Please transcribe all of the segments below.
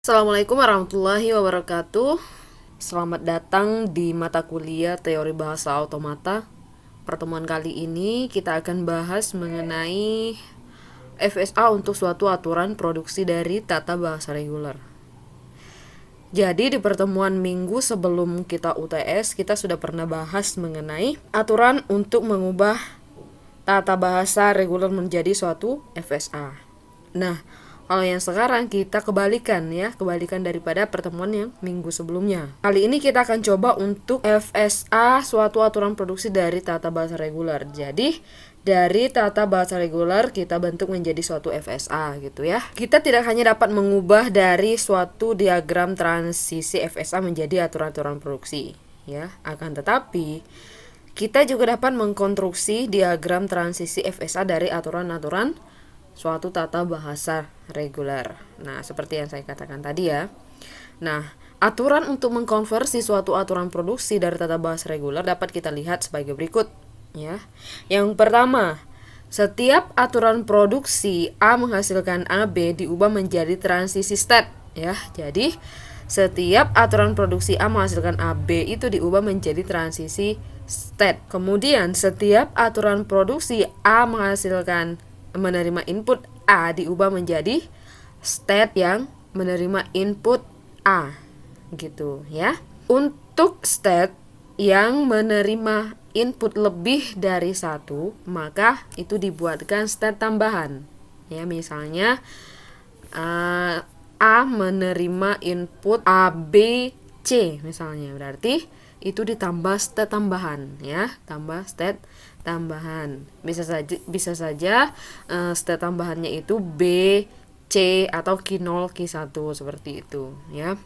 Assalamualaikum warahmatullahi wabarakatuh. Selamat datang di mata kuliah Teori Bahasa Automata. Pertemuan kali ini kita akan bahas mengenai FSA untuk suatu aturan produksi dari tata bahasa reguler. Jadi di pertemuan minggu sebelum kita UTS, kita sudah pernah bahas mengenai aturan untuk mengubah tata bahasa reguler menjadi suatu FSA. Nah, kalau yang sekarang kita kebalikan daripada pertemuan yang minggu sebelumnya. Kali ini kita akan coba untuk FSA suatu aturan produksi dari tata bahasa reguler. Jadi dari tata bahasa reguler kita bentuk menjadi suatu FSA gitu ya. Kita tidak hanya dapat mengubah dari suatu diagram transisi FSA menjadi aturan-aturan produksi ya, akan tetapi kita juga dapat mengkonstruksi diagram transisi FSA dari aturan-aturan suatu tata bahasa reguler. Nah, seperti yang saya katakan tadi ya. Nah, aturan untuk mengkonversi suatu aturan produksi dari tata bahasa reguler dapat kita lihat sebagai berikut ya. Yang pertama, setiap aturan produksi A menghasilkan AB diubah menjadi transisi state ya. Jadi, setiap aturan produksi A menghasilkan AB itu diubah menjadi transisi state. Kemudian, setiap aturan produksi A menghasilkan menerima input A diubah menjadi state yang menerima input A gitu ya. Untuk state yang menerima input lebih dari satu, maka itu dibuatkan state tambahan ya. Misalnya A menerima input A, B, C misalnya, berarti itu ditambah state tambahan ya, tambah state tambahan. Bisa saja state tambahannya itu B, C atau Q0, Q1 seperti itu ya.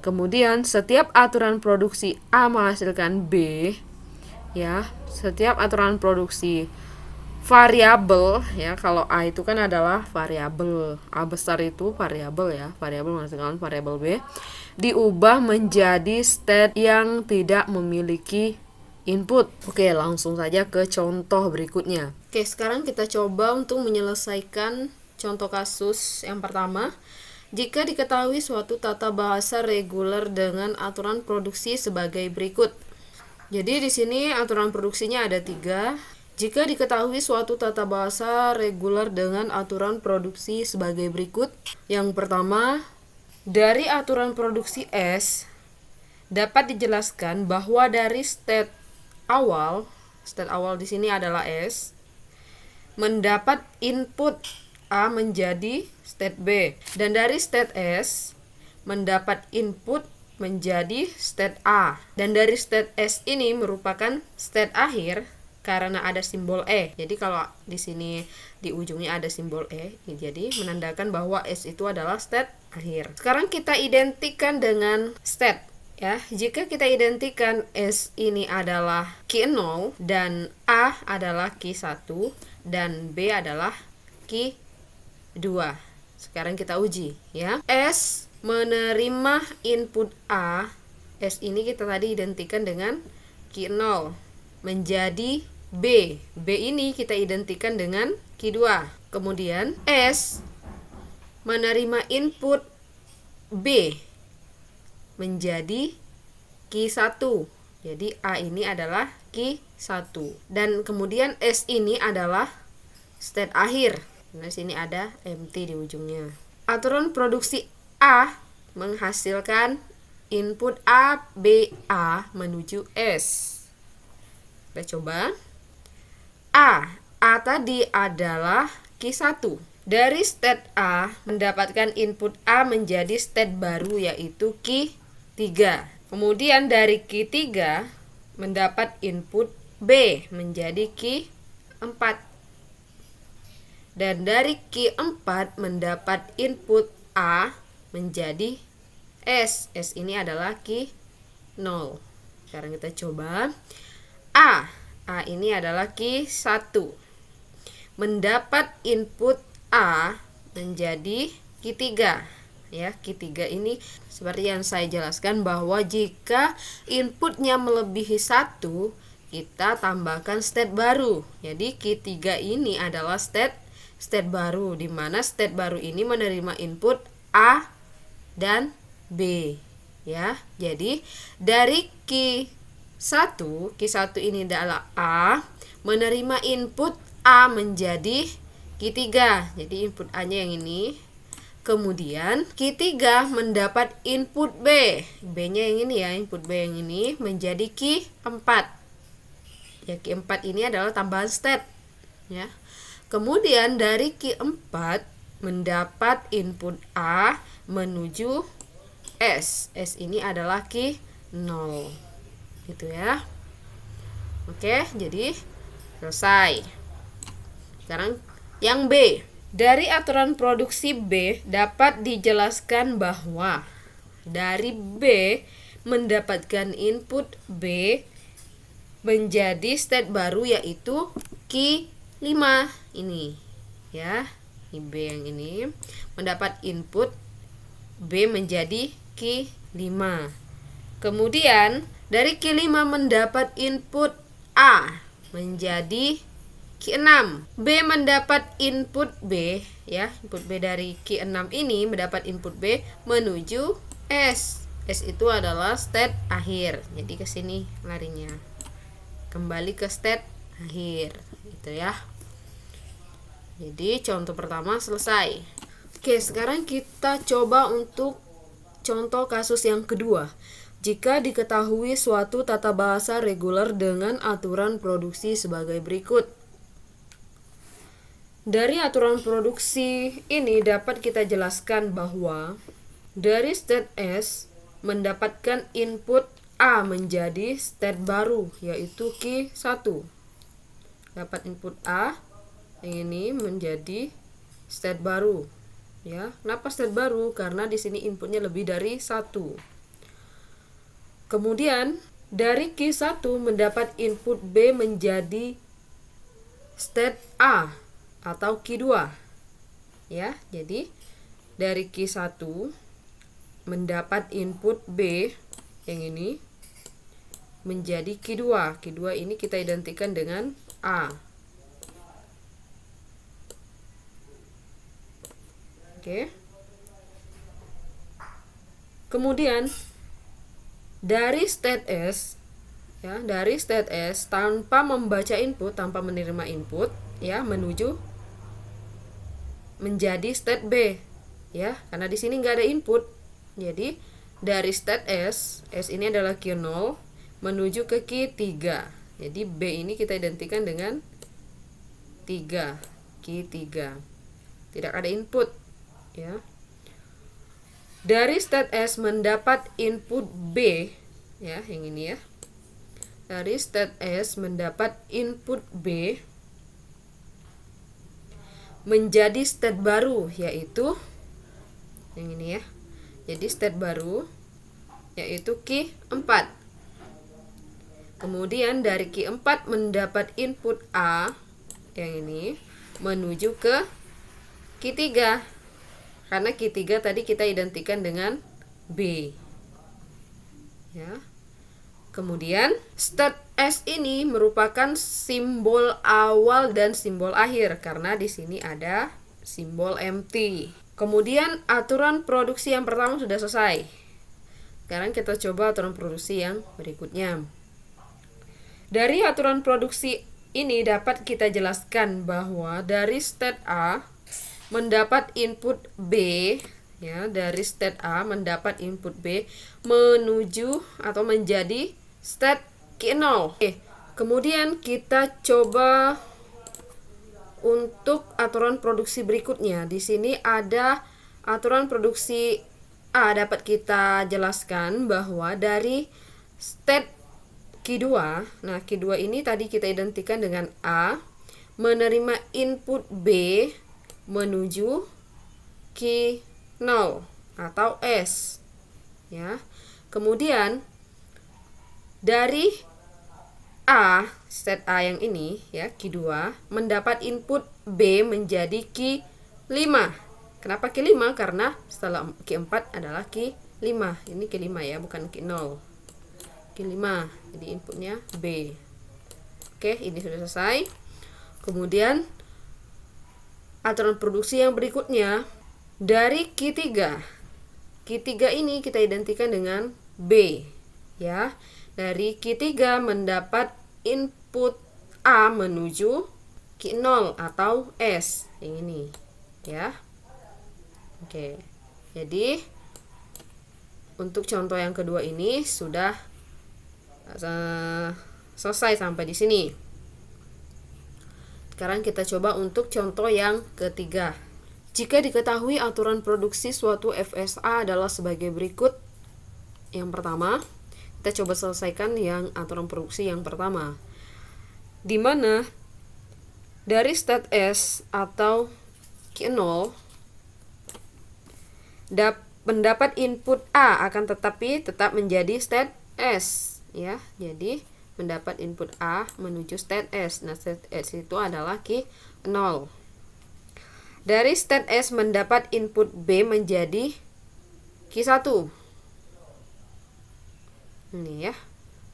Kemudian setiap aturan produksi A menghasilkan B ya, setiap aturan produksi variabel ya, kalau A itu kan adalah variabel, A besar itu variabel ya, variabel menghasilkan variabel B, diubah menjadi state yang tidak memiliki input. Oke, langsung saja ke contoh berikutnya. Oke, sekarang kita coba untuk menyelesaikan contoh kasus yang pertama. Jika diketahui suatu tata bahasa reguler dengan aturan produksi sebagai berikut. Jadi di sini aturan produksinya ada 3. Jika diketahui suatu tata bahasa reguler dengan aturan produksi sebagai berikut. Yang pertama, dari aturan produksi S dapat dijelaskan bahwa dari state awal di sini adalah S, mendapat input A menjadi state B, dan dari state S mendapat input menjadi state A, dan dari state S ini merupakan state akhir karena ada simbol E. Jadi kalau di sini di ujungnya ada simbol E, jadi menandakan bahwa S itu adalah state akhir. Sekarang kita identikan dengan state ya. Jika kita identikan S ini adalah Q0 dan A adalah Q1 dan B adalah Q2. Sekarang kita uji ya. S menerima input A, S ini kita tadi identikan dengan Q0 menjadi B. B ini kita identikan dengan Q2. Kemudian S menerima input B menjadi Q1. Jadi A ini adalah Q1. Dan kemudian S ini adalah state akhir. Nah, sini ada empty di ujungnya. Aturan produksi A menghasilkan input A, B, A menuju S. Kita coba. A tadi adalah Q1. Dari state A mendapatkan input A menjadi state baru yaitu Q3. Kemudian dari Q3 mendapat input B menjadi Q4. Dan dari Q4 mendapat input A menjadi S. S ini adalah Q0. Sekarang kita coba. A ini adalah Q1. Mendapat input A menjadi Q3. Ya, Q3 ini seperti yang saya jelaskan bahwa jika inputnya melebihi 1, kita tambahkan state baru. Jadi Q3 ini adalah state baru, di mana state baru ini menerima input A, dan B, ya. Jadi dari Q1 ini adalah A, menerima input A menjadi Q3. Jadi input A-nya yang ini. Kemudian Q3 mendapat input B. B-nya yang ini ya, input B yang ini menjadi Q4. Ya, Q4 ini adalah tambahan state, ya. Kemudian dari Q4 mendapat input A menuju S. S ini adalah Q0. Gitu ya. Oke, jadi selesai. Sekarang yang B. Dari aturan produksi B dapat dijelaskan bahwa dari B mendapatkan input B menjadi state baru yaitu Q5 ini, ya. Ini B yang ini mendapat input B menjadi Q5. Kemudian dari Q5 mendapat input A menjadi Q6. B mendapat input B, ya. Input B dari Q6 ini mendapat input B menuju S. S itu adalah state akhir. Jadi ke sini larinya. Kembali ke state akhir, gitu ya. Jadi contoh pertama selesai. Oke, sekarang kita coba untuk contoh kasus yang kedua. Jika diketahui suatu tata bahasa reguler dengan aturan produksi sebagai berikut. Dari aturan produksi ini dapat kita jelaskan bahwa dari state S mendapatkan input A menjadi state baru yaitu Q1. Dapat input A yang ini menjadi state baru, ya. Kenapa state baru? Karena di sini inputnya lebih dari 1. Kemudian dari Q1 mendapat input B menjadi state A atau Q2, ya. Jadi dari Q1 mendapat input B yang ini menjadi Q2. Q2 ini kita identikan dengan A. Oke. Kemudian dari state S, ya, dari state S tanpa membaca input, tanpa menerima input, ya, menuju menjadi state B, ya, karena di sini nggak ada input. Jadi dari state S, S ini adalah Q0 menuju ke Q3. Jadi B ini kita identikan dengan 3, Q3. Tidak ada input, ya. Dari state S mendapat input B, ya, yang ini ya. Dari state S mendapat input B menjadi state baru yaitu yang ini ya. Jadi state baru yaitu Q4. Kemudian dari Q4 mendapat input A yang ini menuju ke Q3. Karena Q3 tadi kita identikan dengan B. Ya. Kemudian state S ini merupakan simbol awal dan simbol akhir karena di sini ada simbol empty. Kemudian aturan produksi yang pertama sudah selesai. Sekarang kita coba aturan produksi yang berikutnya. Dari aturan produksi ini dapat kita jelaskan bahwa dari state A mendapat input B, ya, dari state A mendapat input B menuju atau menjadi state Q0. Oke, kemudian kita coba untuk aturan produksi berikutnya. Di sini ada aturan produksi A, dapat kita jelaskan bahwa dari state Q2, nah Q2 ini tadi kita identikan dengan A, menerima input B menuju Q0 atau S, ya. Kemudian dari A, state A yang ini ya, Q2 mendapat input B menjadi Q5. Kenapa Q5? Karena setelah Q4 adalah Q5. Ini Q5 ya, bukan Q0. Q5. Jadi inputnya B. Oke, ini sudah selesai. Kemudian aturan produksi yang berikutnya dari Q3. Q3 ini kita identikan dengan B, ya. Dari Q3 mendapat input A menuju Q0 atau S, yang ini, ya. Oke. Jadi untuk contoh yang kedua ini sudah selesai sampai di sini. Sekarang kita coba untuk contoh yang ketiga. Jika diketahui aturan produksi suatu FSA adalah sebagai berikut. Yang pertama, kita coba selesaikan yang aturan produksi yang pertama. Di mana dari state S atau Q0 mendapat input A akan tetapi tetap menjadi state S, ya. Jadi mendapat input A menuju state S. Nah, state S itu adalah Q0. Dari state S mendapat input B menjadi Q1. Ini ya,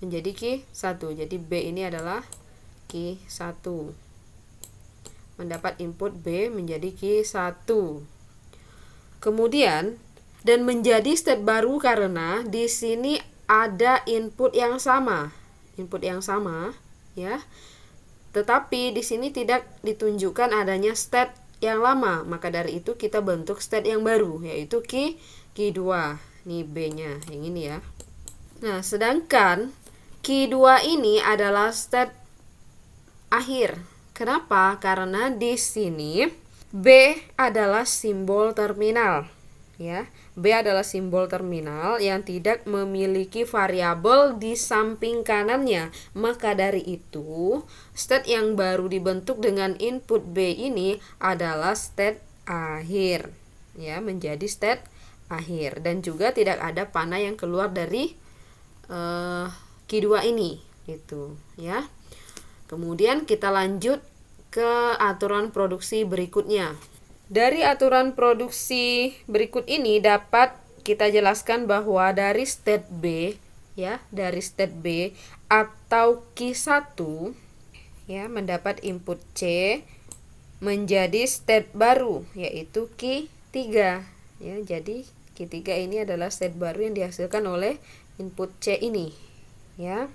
menjadi Q1. Jadi B ini adalah Q1. Mendapat input B menjadi Q1. Kemudian dan menjadi state baru karena di sini ada input yang sama. Input yang sama, ya. Tetapi di sini tidak ditunjukkan adanya state yang lama, maka dari itu kita bentuk state yang baru, yaitu Q2. Ini B-nya, yang ini ya. Nah, sedangkan Q2 ini adalah state akhir. Kenapa? Karena di sini B adalah simbol terminal, ya. B adalah simbol terminal yang tidak memiliki variabel di samping kanannya. Maka dari itu, state yang baru dibentuk dengan input B ini adalah state akhir, ya, menjadi state akhir, dan juga tidak ada panah yang keluar dari Q2 ini, gitu, ya. Kemudian kita lanjut ke aturan produksi berikutnya. Dari aturan produksi berikut ini dapat kita jelaskan bahwa dari state B, ya, dari state B atau Q1, ya, mendapat input C menjadi state baru, yaitu Q3, ya. Jadi Q3 ini adalah state baru yang dihasilkan oleh input C ini, ya.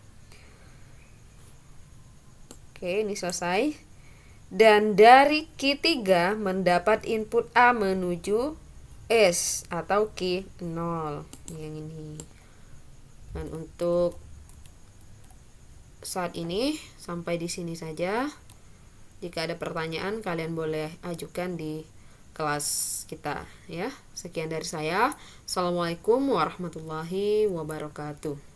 Oke, ini selesai. Dan dari Q3 mendapat input A menuju S atau Q0, yang ini. Dan untuk saat ini sampai di sini saja. Jika ada pertanyaan kalian boleh ajukan di kelas kita, ya. Sekian dari saya. Assalamualaikum warahmatullahi wabarakatuh.